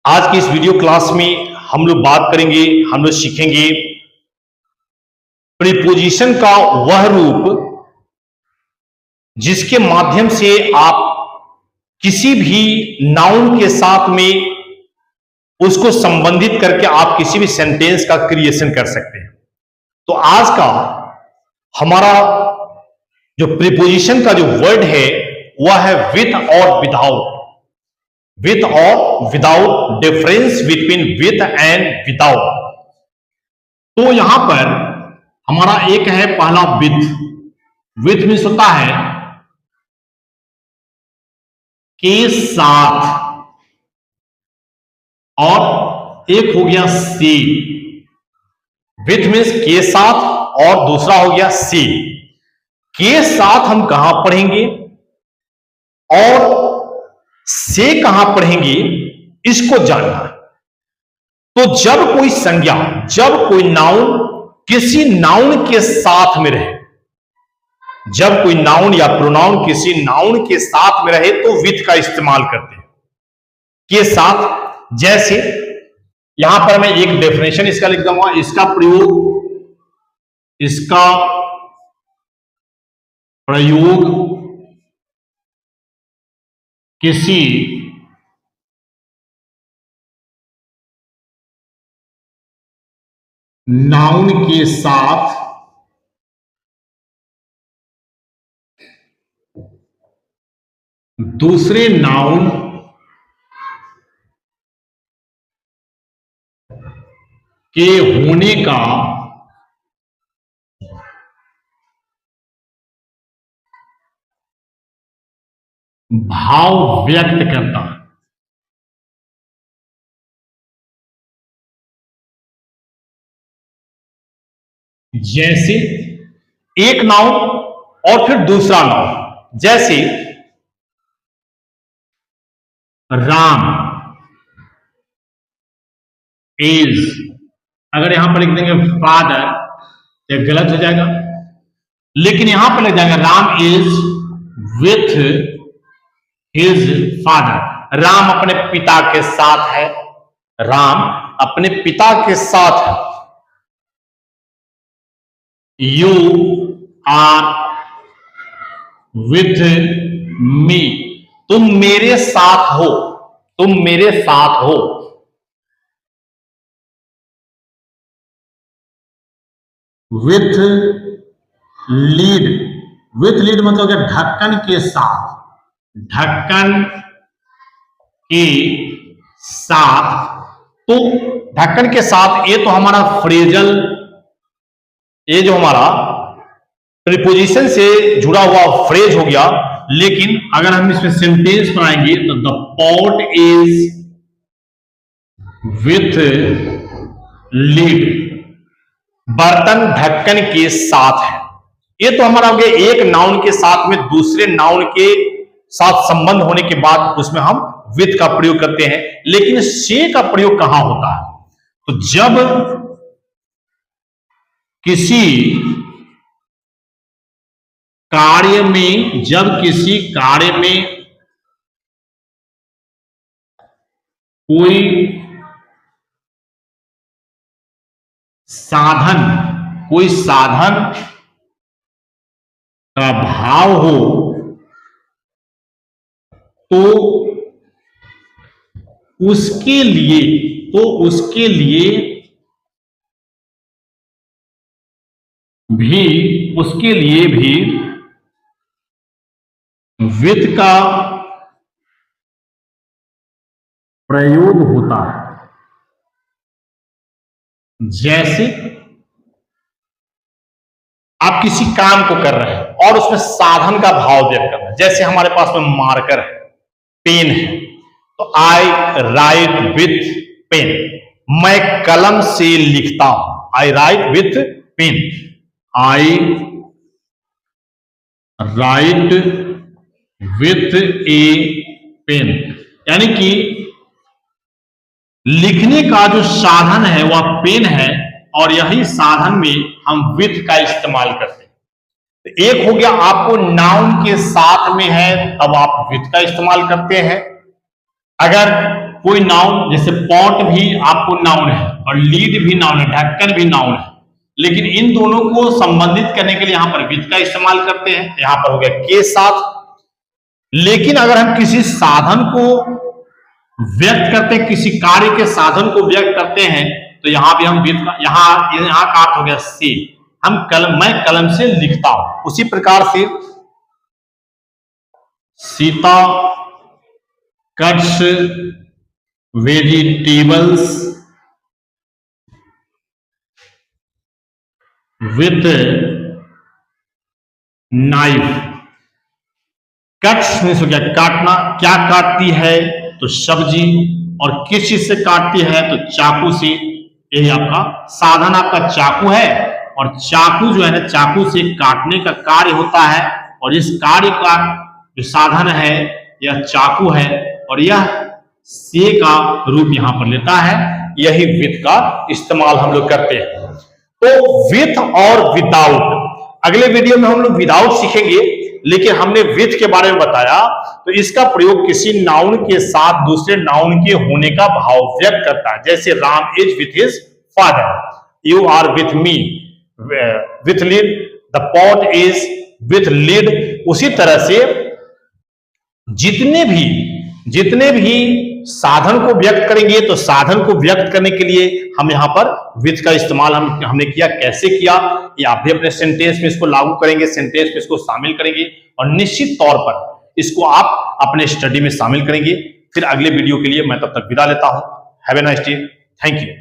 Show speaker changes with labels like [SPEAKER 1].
[SPEAKER 1] आज की इस वीडियो क्लास में हम लोग बात करेंगे, हम लोग सीखेंगे प्रीपोजिशन का वह रूप जिसके माध्यम से आप किसी भी नाउन के साथ में उसको संबंधित करके आप किसी भी सेंटेंस का क्रिएशन कर सकते हैं। तो आज का हमारा जो प्रीपोजिशन का जो वर्ड है वह है विथ और विदाउट। विथ और without, difference between with and without. तो यहां पर हमारा एक है पहला विथ। विथ मीन्स होता है के साथ, और एक हो गया से। विथ मीन्स के साथ और दूसरा हो गया से। के साथ हम कहां पढ़ेंगे और से कहां पढ़ेंगे इसको जानना है। तो जब कोई संज्ञा, जब कोई नाउन किसी नाउन के साथ में रहे, जब कोई नाउन या प्रोनाउन किसी नाउन के साथ में रहे तो विथ का इस्तेमाल करते हैं, के साथ। जैसे यहां पर मैं एक डेफिनेशन इसका लिख दूंगा। इसका प्रयोग किसी नाउन के साथ दूसरे नाउन के होने का भाव व्यक्त करता है। जैसे एक नाउन और फिर दूसरा नाउन, जैसे राम इज, अगर यहां पर लिख देंगे फादर तो गलत हो जाएगा, लेकिन यहां पर लिख जाएगा Ram is with his father. Ram अपने पिता के साथ है, राम अपने पिता के साथ है। यू आर विथ मी, तुम मेरे साथ हो, तुम मेरे साथ हो। विथ लीड, विथ लीड मतलब क्या, ढक्कन के साथ, ढक्कन के साथ। तो ढक्कन के साथ ये तो हमारा फ्रेजल, ये जो हमारा प्रीपोजिशन से जुड़ा हुआ फ्रेज हो गया। लेकिन अगर हम इसमें सेंटेंस बनाएंगे तो the pot is with lead, बर्तन ढक्कन के साथ है। ये तो हमारा हो गया एक नाउन के साथ में दूसरे नाउन के साथ संबंध होने के बाद उसमें हम विथ का प्रयोग करते हैं। लेकिन से का प्रयोग कहां होता है? तो जब किसी कार्य में, जब किसी कार्य में कोई साधन, कोई साधन का भाव हो तो उसके लिए भी विथ का प्रयोग होता है। जैसे आप किसी काम को कर रहे हैं और उसमें साधन का भाव व्यक्त करना है। जैसे हमारे पास में मार्कर है, पेन है, तो आई राइट विथ पेन, मैं कलम से लिखता हूं। I write with pen, I write with a pen. यानी कि लिखने का जो साधन है वह पेन है, और यही साधन में हम विथ का इस्तेमाल करते हैं। तो एक हो गया आपको नाउन के साथ में है तब आप विथ का इस्तेमाल करते हैं। अगर कोई नाउन, जैसे पॉट भी आपको नाउन है और लीड भी नाउन है, ढक्कन भी नाउन है, लेकिन इन दोनों को संबंधित करने के लिए यहां पर विथ का इस्तेमाल करते हैं। यहां पर हो गया के साथ। लेकिन अगर हम किसी साधन को व्यक्त करते हैं, किसी कार्य के साधन को व्यक्त करते हैं, तो यहां भी हम विथ का, यहां का अर्थ हो गया से। हम कलम, मैं कलम से लिखता हूं। उसी प्रकार से Sita cuts vegetables with knife. Cuts means हो गया काटना, क्या काटती है, तो सब्जी, और किस चीज से काटती है, तो चाकू से। यही आपका साधन, आपका चाकू है, और चाकू जो है ना, चाकू से काटने का कार्य होता है, और इस कार्य का जो साधन है यह चाकू है, और यह से का रूप यहां पर लेता है। यही विथ का इस्तेमाल हम लोग करते हैं। तो विथ और विदाउट, अगले वीडियो में हम लोग विदाउट सीखेंगे, लेकिन हमने विथ के बारे में बताया, तो इसका प्रयोग किसी नाउन के साथ दूसरे नाउन के होने का भाव व्यक्त करता है। जैसे Ram is with his father, you are with me, with lead, the pot is with lead. उसी तरह से जितने भी साधन को व्यक्त करेंगे, तो साधन को व्यक्त करने के लिए हम यहां पर विथ का इस्तेमाल हमने किया। कैसे किया, ये आप भी अपने सेंटेंस में इसको लागू करेंगे, सेंटेंस में इसको शामिल करेंगे, और निश्चित तौर पर इसको आप अपने स्टडी में शामिल करेंगे। फिर अगले वीडियो के लिए मैं तब तक विदा लेता हूं। Have a nice day, thank you.